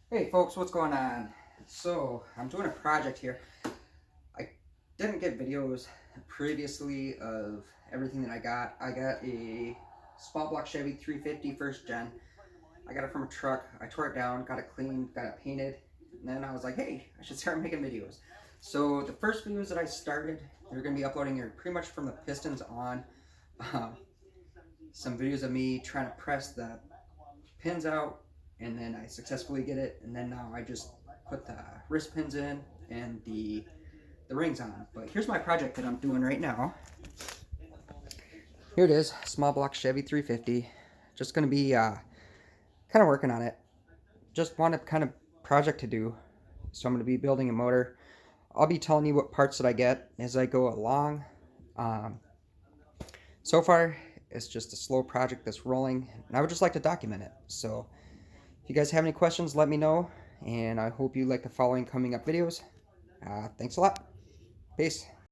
Hey folks, what's going on? So, I'm doing a project here. I didn't get videos previously of everything that I got. I got a small block Chevy 350 first gen. I got it from a truck. I tore it down, got it cleaned, got it painted, and then I was like, hey, I should start making videos. So, the first videos that I started, they're going to be uploading here pretty much from the pistons on. Um, some videos of me trying to press the pins out, and then I successfully get it, and then now I just put the wrist pins in and the rings on. But here's my project that I'm doing right now. Here it is, small block Chevy 350. Just gonna be kind of working on it. Just want a kind of project to do. So I'm gonna be building a motor. I'll be telling you what parts that I get as I go along. Um, so far, it's just a slow project that's rolling, and I would just like to document it. So if you guys have any questions, let me know, and I hope you like the following coming up videos. Thanks a lot. Peace.